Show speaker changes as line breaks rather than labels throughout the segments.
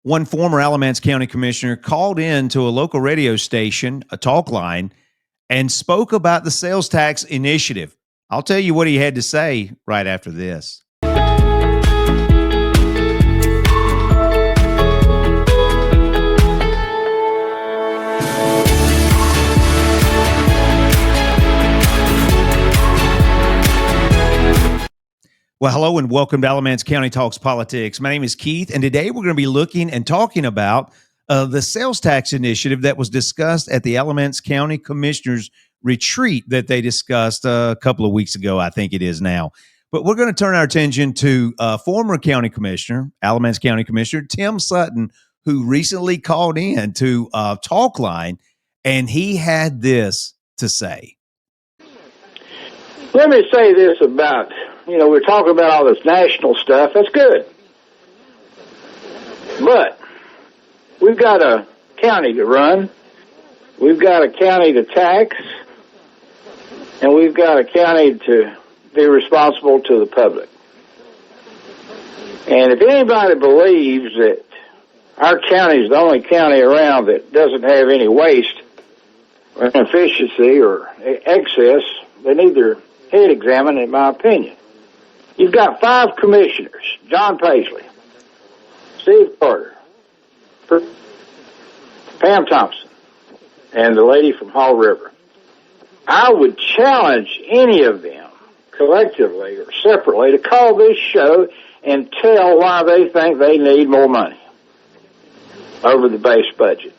One former Alamance County Commissioner called in to a local radio station, a talk line, and spoke about the sales tax initiative. I'll tell you what he had to say right after this. Well, hello and welcome to Alamance County Talks Politics. My name is Keith, and today we're going to be looking and talking about the sales tax initiative that was discussed at the Alamance County Commissioners retreat that they discussed a couple of weeks ago, I think it is now. But we're going to turn our attention to former county commissioner, Alamance County Commissioner Tim Sutton, who recently called in to talk line, and he had this to say.
Let me say this about, we're talking about all this national stuff. That's good. But we've got a county to run. We've got a county to tax. And we've got a county to be responsible to the public. And if anybody believes that our county is the only county around that doesn't have any waste or inefficiency or excess, they need their head examined, in my opinion. You've got 5 commissioners: John Paisley, Steve Carter, Pam Thompson, and the lady from Hall River. I would challenge any of them, collectively or separately, to call this show and tell why they think they need more money over the base budget.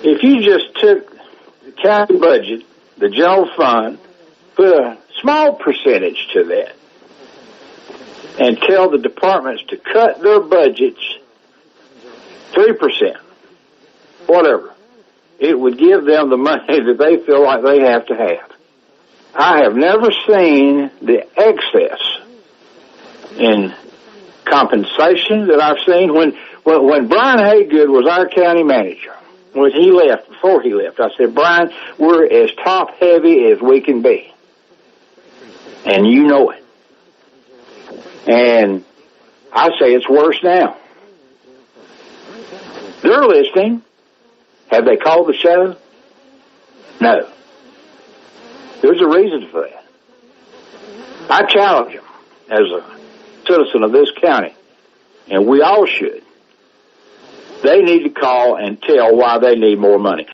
If you just took the county budget, the general fund, put a small percentage to that, and tell the departments to cut their budgets 3%, whatever, it would give them the money that they feel like they have to have. I have never seen the excess in compensation that I've seen. When Brian Haygood was our county manager, before he left, I said, Brian, we're as top-heavy as we can be. And you know it. And I say it's worse now. They're listening. Have they called the show? No. There's a reason for that. I challenge them as a citizen of this county, and we all should. They need to call and tell why they need more money.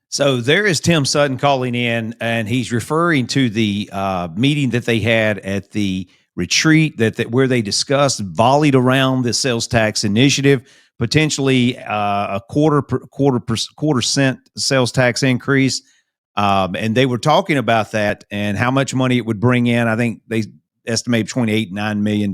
So there is Tim Sutton calling in, and he's referring to the meeting that they had at the retreat where they discussed, volleyed around the sales tax initiative, potentially a quarter cent sales tax increase, and they were talking about that and how much money it would bring in. I think they estimated between $8 and $9 million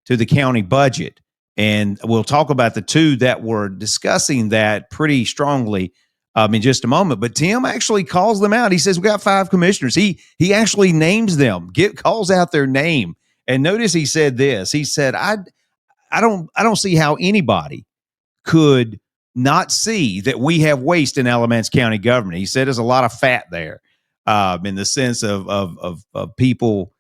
to the county budget. And we'll talk about the two that were discussing that pretty strongly in just a moment. But Tim actually calls them out. He says, we got 5 commissioners. He actually names them, calls out their name. And notice he said this. He said, I don't see how anybody could not see that we have waste in Alamance County government. He said there's a lot of fat there in the sense of people.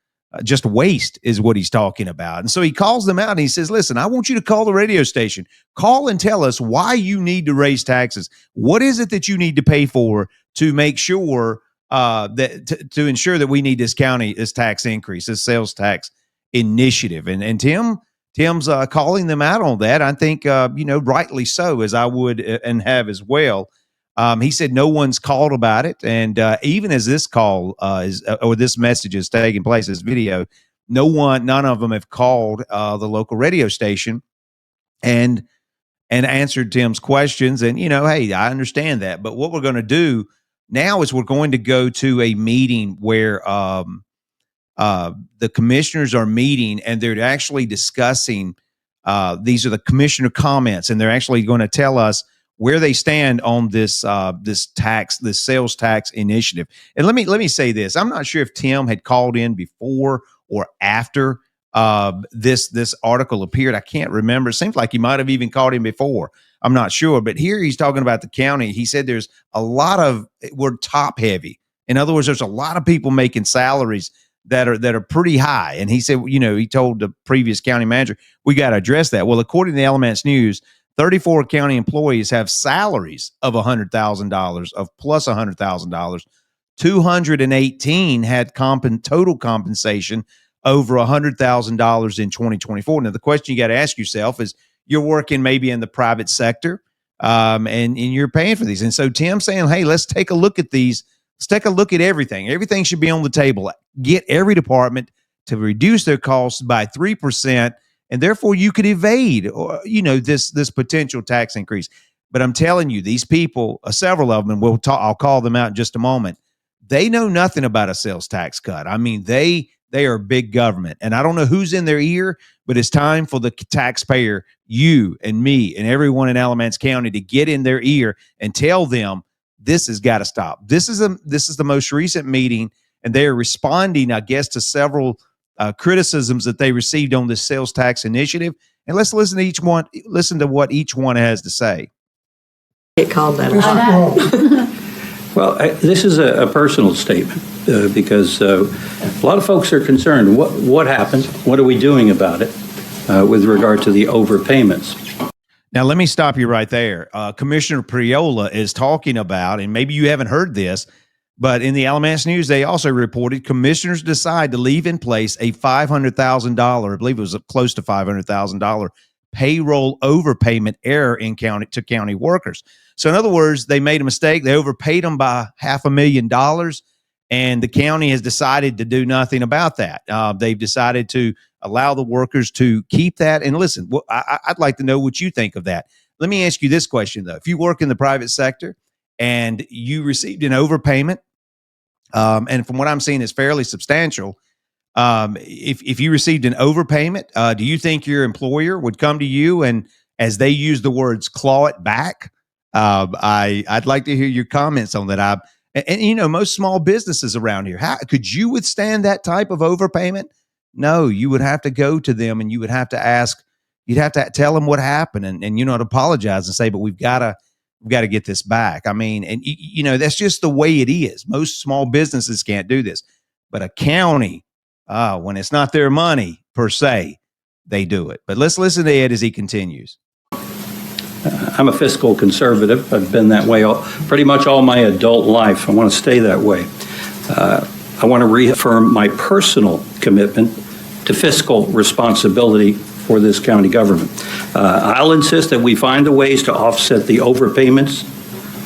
Just waste is what he's talking about. And so he calls them out and he says, listen, I want you to call the radio station. Call and tell us why you need to raise taxes. What is it that you need to pay for to make sure to ensure that we need this tax increase, this sales tax initiative. And Tim's calling them out on that. I think, rightly so, as I would and have as well. He said no one's called about it, and even as this call or this message is taking place, this video, none of them have called the local radio station and answered Tim's questions. And hey, I understand that, but what we're going to do now is we're going to go to a meeting where the commissioners are meeting, and they're actually discussing. These are the commissioner comments, and they're actually going to tell us where they stand on this sales tax initiative. And let me say this. I'm not sure if Tim had called in before or after this article appeared. I can't remember. It seems like he might have even called in before. I'm not sure. But here he's talking about the county. He said there's we're top heavy. In other words, there's a lot of people making salaries that are pretty high. And he said, he told the previous county manager, we got to address that. Well, according to the Alamance News, 34 county employees have salaries of $100,000 of plus $100,000. 218 had total compensation over $100,000 in 2024. Now, the question you got to ask yourself is, you're working maybe in the private sector, and you're paying for these. And so Tim's saying, hey, let's take a look at these. Let's take a look at everything. Everything should be on the table. Get every department to reduce their costs by 3%, and therefore you could evade, this potential tax increase. But I'm telling you, these people, several of them, and I'll call them out in just a moment. They know nothing about a sales tax cut. I mean, they are big government, and I don't know who's in their ear, but it's time for the taxpayer, you and me and everyone in Alamance County, to get in their ear and tell them this has got to stop. This is the most recent meeting, and they are responding, I guess, to several criticisms that they received on this sales tax initiative. And let's listen to each one. Listen to what each one has to say.
Get called that a lot.
Well, this is a personal statement because a lot of folks are concerned. What happened? What are we doing about it with regard to the overpayments?
Now, let me stop you right there. Commissioner Priola is talking about, and maybe you haven't heard this, but in the Alamance News, they also reported commissioners decide to leave in place a $500,000, I believe it was close to $500,000 payroll overpayment error to county workers. So in other words, they made a mistake. They overpaid them by $500,000, and the county has decided to do nothing about that. They've decided to allow the workers to keep that. And listen, I'd like to know what you think of that. Let me ask you this question, though. If you work in the private sector and you received an overpayment, and from what I'm seeing is fairly substantial, if you received an overpayment, do you think your employer would come to you and, as they use the words, claw it back? I'd like to hear your comments on that. And most small businesses around here, how could you withstand that type of overpayment? No, you would have to go to them and you would have to ask. You'd have to tell them what happened and apologize and say, but we've got to get this back. I mean, and that's just the way it is. Most small businesses can't do this, but a county, when it's not their money per se, they do it. But let's listen to Ed as he continues.
I'm a fiscal conservative. I've been that way pretty much all my adult life. I want to stay that way. I want to reaffirm my personal commitment to fiscal responsibility for this county government. I'll insist that we find the ways to offset the overpayments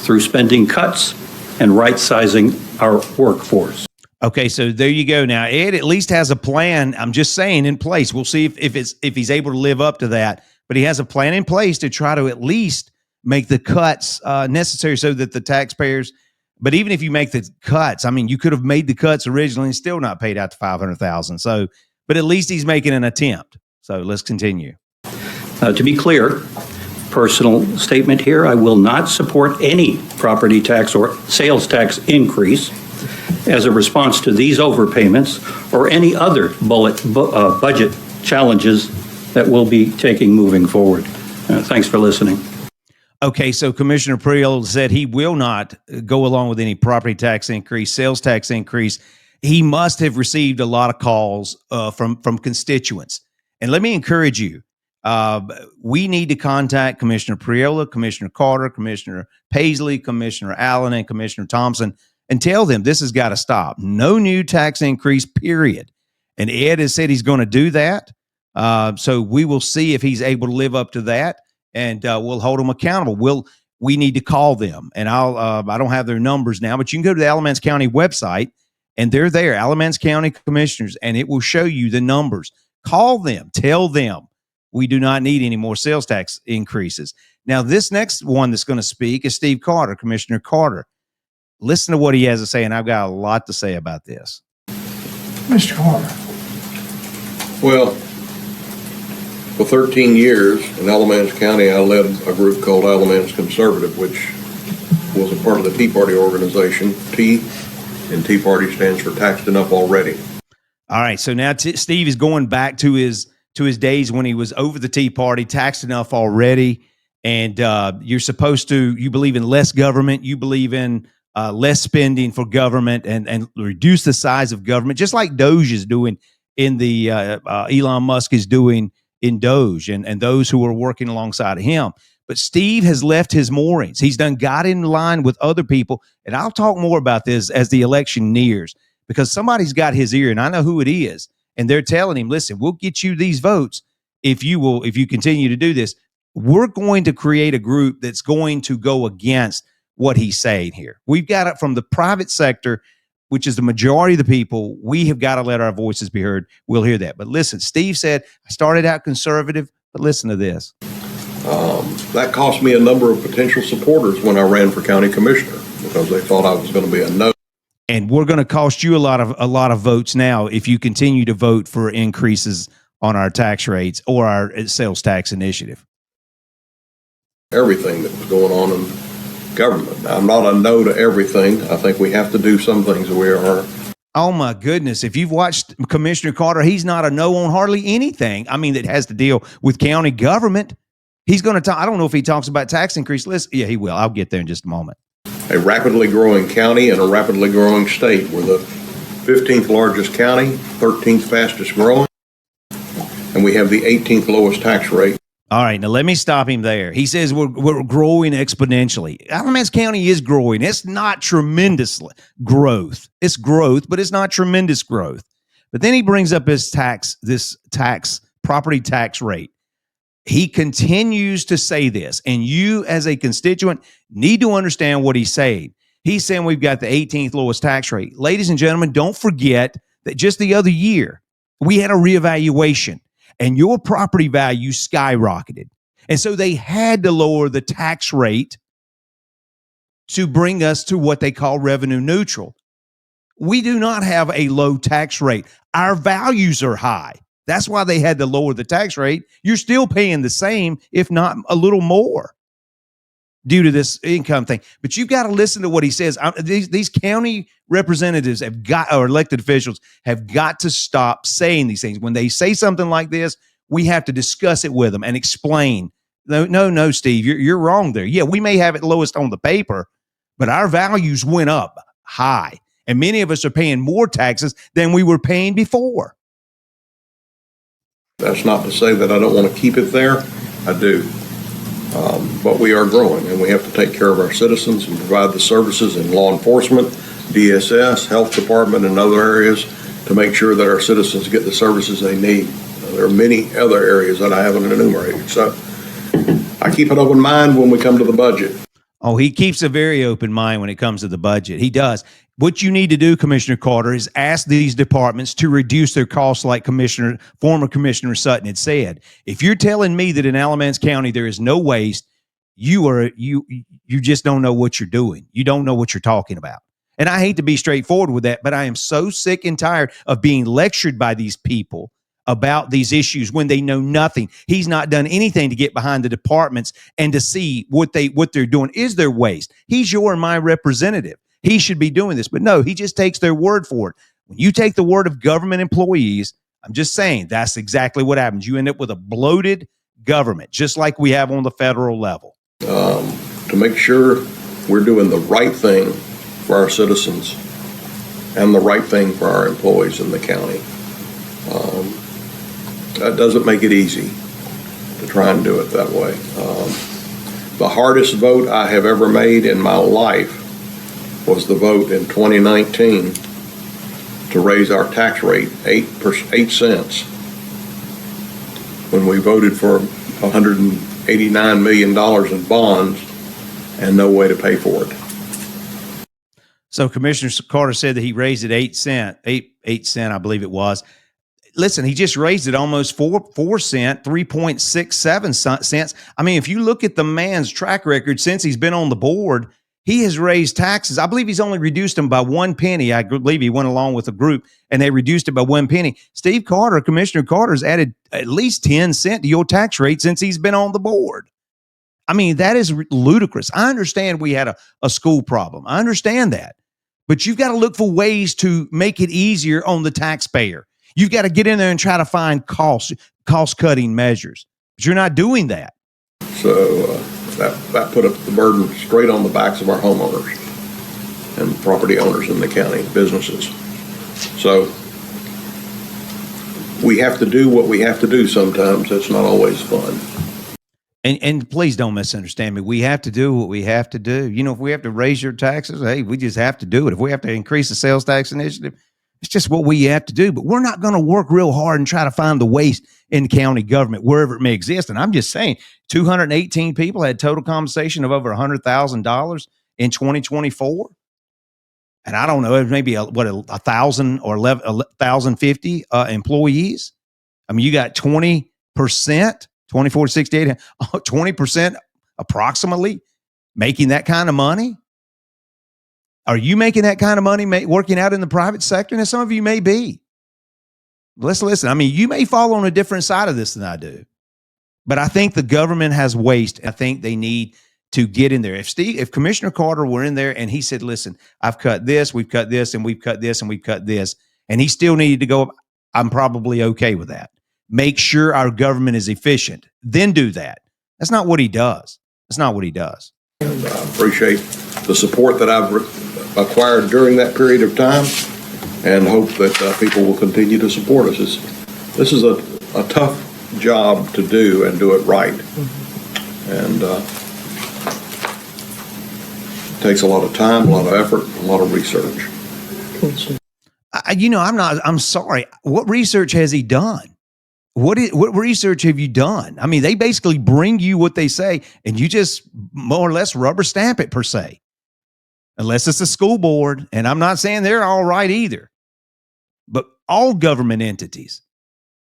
through spending cuts and right-sizing our workforce.
Okay, so there you go. Now, Ed at least has a plan, I'm just saying, in place. We'll see if he's able to live up to that. But he has a plan in place to try to at least make the cuts necessary so that the taxpayers, but even if you make the cuts, I mean, you could have made the cuts originally and still not paid out the $500,000. So, but at least he's making an attempt. So let's continue.
To be clear, personal statement here, I will not support any property tax or sales tax increase as a response to these overpayments or any other budget challenges that we'll be taking moving forward. Thanks for listening.
Okay, so Commissioner Priol said he will not go along with any property tax increase, sales tax increase. He must have received a lot of calls from constituents. And let me encourage you, we need to contact Commissioner Priola, Commissioner Carter, Commissioner Paisley, Commissioner Allen, and Commissioner Thompson, and tell them this has got to stop. No new tax increase, period. And Ed has said he's going to do that. So we will see if he's able to live up to that, and we'll hold him accountable. We need to call them, and I don't have their numbers now, but you can go to the Alamance County website, and they're there, Alamance County Commissioners, and it will show you the numbers. Call them, tell them we do not need any more sales tax increases. Now, this next one that's going to speak is Steve Carter, Commissioner Carter. Listen to what he has to say, and I've got a lot to say about this.
Mr. Carter.
Well, for 13 years in Alamance County, I led a group called Alamance Conservative, which was a part of the Tea Party organization. T and Tea Party stands for Taxed Enough Already.
All right, so now Steve is going back to his days when he was over the Tea Party, taxed enough already, and you believe in less government, you believe in less spending for government and reduce the size of government, just like Doge is doing in the Elon Musk is doing in Doge and those who are working alongside of him. But Steve has left his moorings. He's got in line with other people. And I'll talk more about this as the election nears, because somebody's got his ear, and I know who it is. And they're telling him, listen, we'll get you these votes if you continue to do this. We're going to create a group that's going to go against what he's saying here. We've got it from the private sector, which is the majority of the people. We have got to let our voices be heard. We'll hear that. But listen, Steve said, I started out conservative, but listen to this.
That cost me a number of potential supporters when I ran for county commissioner, because they thought I was going to be a no.
And we're going to cost you a lot of votes now if you continue to vote for increases on our tax rates or our sales tax initiative.
Everything that was going on in government. I'm not a no to everything. I think we have to do some things that we are.
Oh my goodness. If you've watched Commissioner Carter, he's not a no on hardly anything. I mean, that has to deal with county government. He's going to talk. I don't know if he talks about tax increase. Yeah, he will. I'll get there in just a moment.
A rapidly growing county and a rapidly growing state. We're the 15th largest county, 13th fastest growing, and we have the 18th lowest tax rate.
All right, now let me stop him there. He says we're growing exponentially. Alamance County is growing. It's not tremendous growth. It's growth, but it's not tremendous growth. But then he brings up this property tax rate. He continues to say this, and you as a constituent need to understand what he's saying. He's saying we've got the 18th lowest tax rate. Ladies and gentlemen, don't forget that just the other year, we had a reevaluation, and your property value skyrocketed. And so they had to lower the tax rate to bring us to what they call revenue neutral. We do not have a low tax rate. Our values are high. That's why they had to lower the tax rate. You're still paying the same, if not a little more, due to this income thing. But you've got to listen to what he says. These county representatives or elected officials have got to stop saying these things. When they say something like this, we have to discuss it with them and explain. No, Steve, you're wrong there. Yeah, we may have it lowest on the paper, but our values went up high. And many of us are paying more taxes than we were paying before.
That's not to say that I don't want to keep it there. I do. But we are growing, and we have to take care of our citizens and provide the services in law enforcement, DSS, health department, and other areas to make sure that our citizens get the services they need. There are many other areas that I haven't enumerated. So I keep an open mind when we come to the budget.
Oh, he keeps a very open mind when it comes to the budget. He does. What you need to do, Commissioner Carter, is ask these departments to reduce their costs like former Commissioner Sutton had said. If you're telling me that in Alamance County there is no waste, you just don't know what you're doing. You don't know what you're talking about. And I hate to be straightforward with that, but I am so sick and tired of being lectured by these people about these issues when they know nothing. He's not done anything to get behind the departments and to see what they're doing. Is there waste? He's your and my representative. He should be doing this, but no, he just takes their word for it. When you take the word of government employees, I'm just saying that's exactly what happens. You end up with a bloated government, just like we have on the federal level.
To make sure we're doing the right thing for our citizens and the right thing for our employees in the county. That doesn't make it easy to try and do it that way. The hardest vote I have ever made in my life was the vote in 2019 to raise our tax rate 8 cents when we voted for $189 million in bonds and no way to pay for it.
So Commissioner Carter said that he raised it 8 cents, I believe it was. Listen, he just raised it almost 4 cents, 3.67 cents. I mean, if you look at the man's track record since he's been on the board, he has raised taxes. I believe he's only reduced them by 1 penny. I believe he went along with a group and they reduced it by 1 penny. Steve Carter, Commissioner Carter's added at least 10 cents to your tax rate since he's been on the board. I mean, that is ludicrous. I understand we had a school problem. I understand that. But you've got to look for ways to make it easier on the taxpayer. You've got to get in there and try to find cost-cutting measures. But you're not doing that.
So that put up the burden straight on the backs of our homeowners. and property owners in the county, businesses. So we have to do what we have to do sometimes. It's not always fun.
And please don't misunderstand me. We have to do what we have to do. You know, if we have to raise your taxes, hey, we just have to do it. If we have to increase the sales tax initiative, it's just what we have to do. But we're not going to work real hard and try to find the waste in county government wherever it may exist. And I'm just saying, 218 people had total compensation of over $100,000 in 2024. And I don't know, it may be a 1,000 or 1,050 employees. I mean, you got 20%, 24 to 68, 20% approximately making that kind of money. Are you making that kind of money working out in the private sector? And some of you may be. Let's listen. I mean, you may fall on a different side of this than I do. But I think the government has waste. I think they need to get in there. If Commissioner Carter were in there and he said, listen, I've cut this, we've cut this, and we've cut this, and we've cut this, and he still needed to go up, I'm probably okay with that. Make sure our government is efficient. Then do that. That's not what he does. That's not what he does.
And I appreciate the support that I've acquired during that period of time, and hope that people will continue to support us. This is a tough job to do and do it right. And it takes a lot of time, a lot of effort, a lot of research.
I'm sorry. What research has he done? What research have you done? I mean, they basically bring you what they say, and you just more or less rubber stamp it per se. Unless it's a school board, and I'm not saying they're all right either. But all government entities.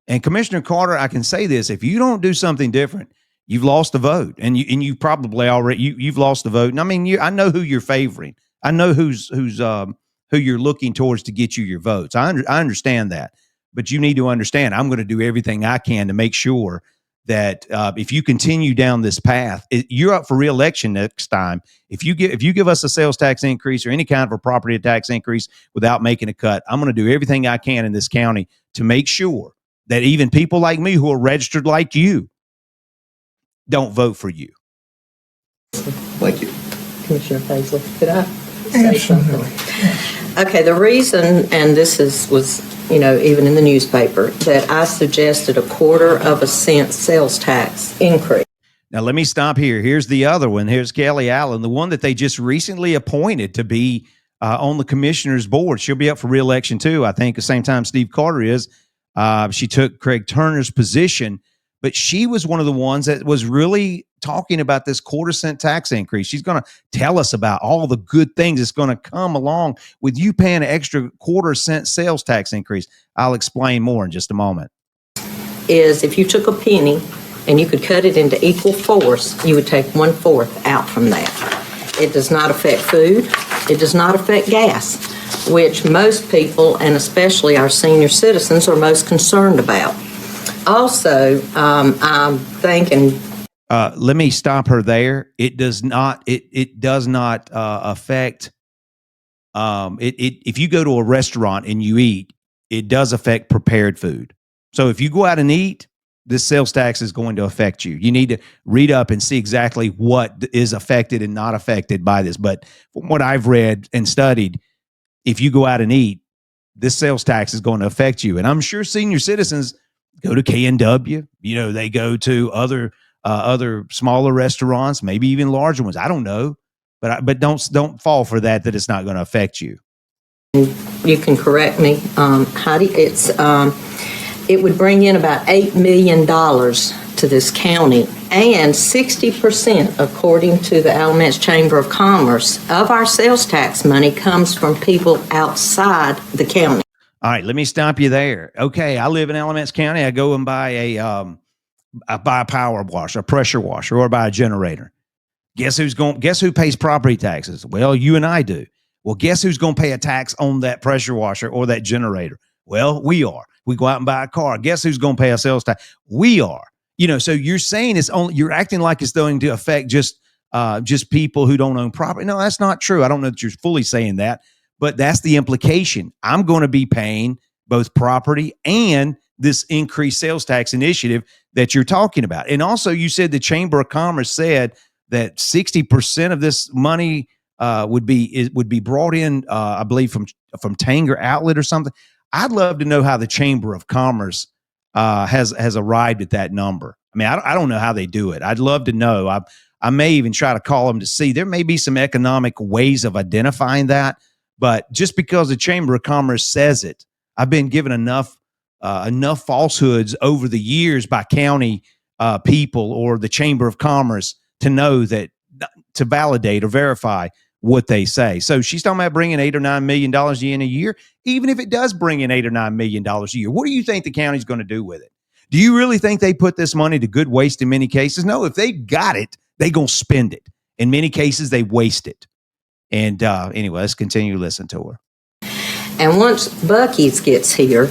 And Commissioner Carter, I can say this, if you don't do something different, you've lost the vote. And you probably already you've lost the vote. And I mean, I know who you're favoring. I know who you're looking towards to get you your votes. I understand that. But you need to understand, I'm going to do everything I can to make sure that if you continue down this path, you're up for re-election next time. If you give us a sales tax increase or any kind of a property tax increase without making a cut, I'm going to do everything I can in this county to make sure that even people like me who are registered like you don't vote for you.
Thank you.
Commissioner Paisley, could I say something? Okay, the reason, and this was even in the newspaper, that I suggested a 1/4 cent sales tax increase.
Now, let me stop here. Here's the other one. Here's Kelly Allen, the one that they just recently appointed to be on the commissioner's board. She'll be up for re-election too, I think, the same time Steve Carter is. She took Craig Turner's position, but she was one of the ones that was really talking about this 1/4 cent tax increase. She's going to tell us about all the good things that's going to come along with you paying an extra 1/4 cent sales tax increase. I'll explain more in just a moment.
Is if you took a penny and you could cut it into equal fourths, you would take 1/4 out from that. It does not affect food. It does not affect gas, which most people, and especially our senior citizens, are most concerned about. Also, I'm thinking.
Let me stop her there. It does not. It does not affect. If you go to a restaurant and you eat, it does affect prepared food. So if you go out and eat, this sales tax is going to affect you. You need to read up and see exactly what is affected and not affected by this. But from what I've read and studied, if you go out and eat, this sales tax is going to affect you. And I'm sure senior citizens go to K&W. They go to other smaller restaurants, maybe even larger ones. I don't know, but don't fall for that it's not going to affect you.
You can correct me, Heidi. It would bring in about $8 million to this county, and 60%, according to the Alamance Chamber of Commerce, of our sales tax money comes from people outside the county.
All right, let me stop you there. Okay, I live in Alamance County. I go and buy a power washer, a pressure washer, or buy a generator. Guess who pays property taxes? Well, you and I do. Well, guess who's going to pay a tax on that pressure washer or that generator? Well, we are. We go out and buy a car. Guess who's going to pay a sales tax? We are. So you're saying you're acting like it's going to affect just people who don't own property. No, that's not true. I don't know that you're fully saying that, but that's the implication. I'm going to be paying both property and this increased sales tax initiative that you're talking about. And also, you said the Chamber of Commerce said that 60% of this money would be brought in, I believe from Tanger Outlet or something. I'd love to know how the Chamber of Commerce has arrived at that number. I mean, I don't know how they do it. I'd love to know. I may even try to call them to see. There may be some economic ways of identifying that, but just because the Chamber of Commerce says it, I've been given enough falsehoods over the years by county people or the Chamber of Commerce to know that, to validate or verify what they say. So she's talking about bringing $8 or $9 million in a year. Even if it does bring in $8 or $9 million a year, what do you think the county's going to do with it? Do you really think they put this money to good waste in many cases? No, if they got it, they going to spend it. In many cases, they waste it. And anyway, let's continue to listen to her.
And once Buc-ee's gets here,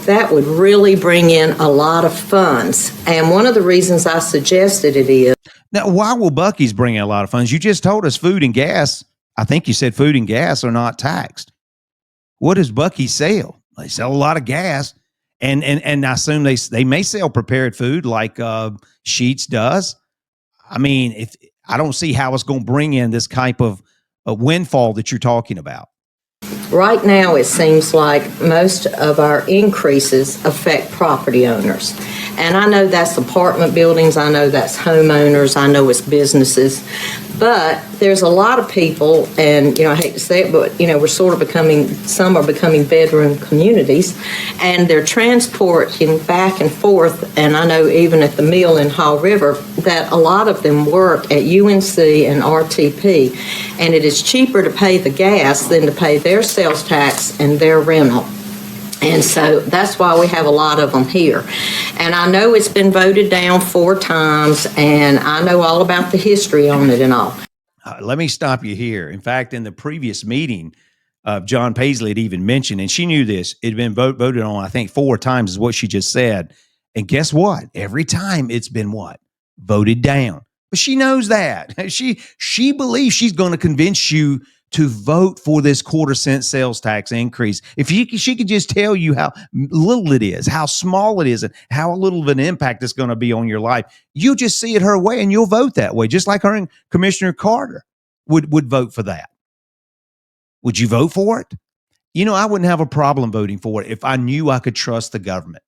that would really bring in a lot of funds. And one of the reasons I suggested it is,
now, why will Buc-ee's bring in a lot of funds? You just told us food and gas. I think you said food and gas are not taxed. What does Buc-ee's sell? They sell a lot of gas. And I assume they may sell prepared food like Sheetz does. I mean, I don't see how it's going to bring in this type of a windfall that you're talking about.
right now it seems like most of our increases affect property owners. And I know that's apartment buildings, I know that's homeowners, I know it's businesses, but there's a lot of people, and I hate to say it, but we're sort of some are becoming bedroom communities, and they're transporting back and forth. And I know even at the mill in Haw River that a lot of them work at UNC and RTP, and it is cheaper to pay the gas than to pay their sales tax and their rental. And so that's why we have a lot of them here. And I know it's been voted down 4 times, and I know all about the history on it and all.
Let me stop you here. In fact, in the previous meeting, John Paisley had even mentioned, and she knew this, it had been voted on, I think, 4 times is what she just said. And guess what? Every time it's been what? Voted down. But she knows that. She believes she's going to convince you to vote for this 1/4-cent sales tax increase. If she could just tell you how little it is, how small it is, and how little of an impact it's going to be on your life, you'll just see it her way and you'll vote that way, just like her and Commissioner Carter would vote for that. Would you vote for it? I wouldn't have a problem voting for it if I knew I could trust the government.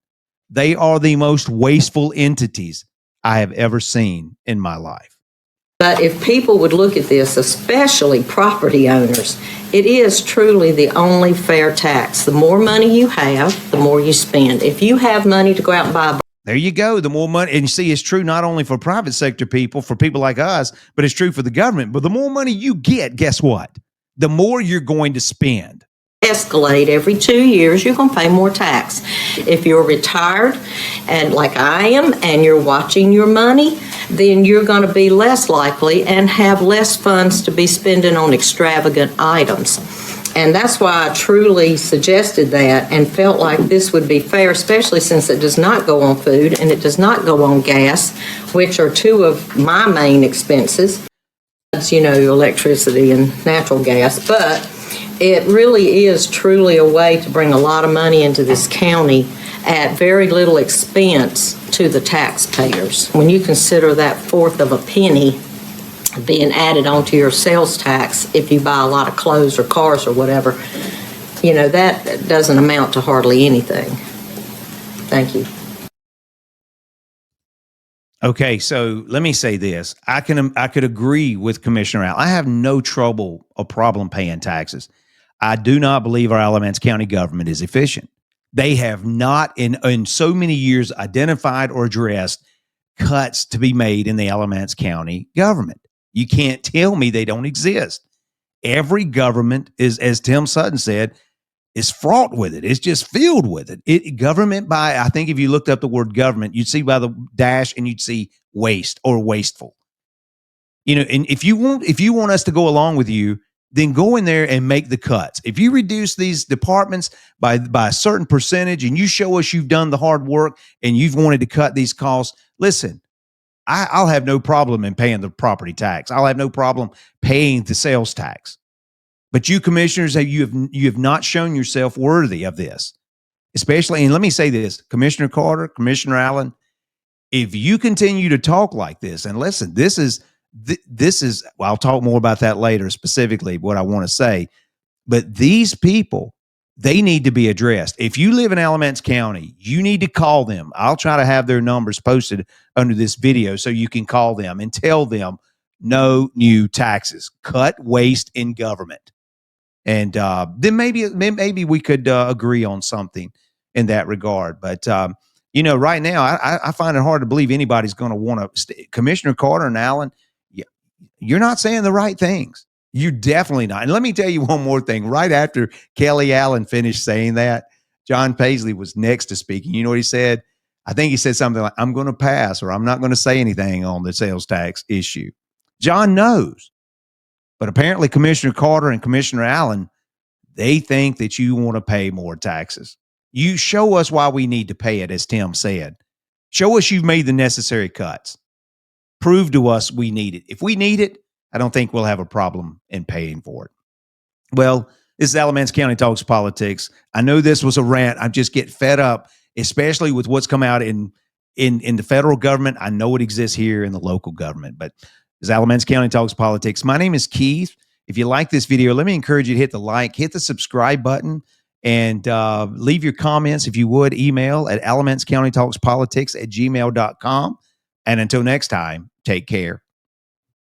They are the most wasteful entities I have ever seen in my life.
But if people would look at this, especially property owners, it is truly the only fair tax. The more money you have, the more you spend. If you have money to go out and buy a
there you go. The more money, and you see, it's true not only for private sector people, for people like us, but it's true for the government. But the more money you get, guess what? The more you're going to spend.
Escalate every 2 years, you're going to pay more tax. If you're retired, and like I am, and you're watching your money, then you're going to be less likely and have less funds to be spending on extravagant items. And that's why I truly suggested that and felt like this would be fair, especially since it does not go on food and it does not go on gas, which are 2 of my main expenses. Electricity and natural gas, but it really is truly a way to bring a lot of money into this county at very little expense to the taxpayers. When you consider that 1/4 of a penny being added onto your sales tax if you buy a lot of clothes or cars or whatever, that doesn't amount to hardly anything. Thank you.
Okay, so let me say this. I could agree with Commissioner Al. I have no trouble or problem paying taxes. I do not believe our Alamance County government is efficient. They have not in so many years identified or addressed cuts to be made in the Alamance County government. You can't tell me they don't exist. Every government is, as Tim Sutton said, is fraught with it. It's just filled with it. Government I think if you looked up the word government, you'd see by the dash and you'd see waste or wasteful. And if you want us to go along with you, then go in there and make the cuts. If you reduce these departments by a certain percentage and you show us you've done the hard work and you've wanted to cut these costs, listen, I'll have no problem in paying the property tax. I'll have no problem paying the sales tax. But you commissioners, you have not shown yourself worthy of this. Especially, and let me say this, Commissioner Carter, Commissioner Allen, if you continue to talk like this, and listen, this is This is, well, I'll talk more about that later, specifically what I want to say. But these people, they need to be addressed. If you live in Alamance County, you need to call them. I'll try to have their numbers posted under this video so you can call them and tell them no new taxes, cut waste in government. And then maybe we could agree on something in that regard. But right now, I find it hard to believe anybody's going to want to. Commissioner Carter and Allen, you're not saying the right things. You're definitely not. And let me tell you one more thing. Right after Kelly Allen finished saying that, John Paisley was next to speaking. You know what he said? I think he said something like, I'm going to pass, or I'm not going to say anything on the sales tax issue. John knows. But apparently Commissioner Carter and Commissioner Allen, they think that you want to pay more taxes. You show us why we need to pay it, as Tim said. Show us you've made the necessary cuts. Prove to us we need it. If we need it, I don't think we'll have a problem in paying for it. Well, this is Alamance County Talks Politics. I know this was a rant. I just get fed up, especially with what's come out in the federal government. I know it exists here in the local government, but this is Alamance County Talks Politics. My name is Keith. If you like this video, let me encourage you to hit the like, hit the subscribe button, and leave your comments, if you would. Email at alamanccountytalkspolitics@gmail.com. And until next time, take care.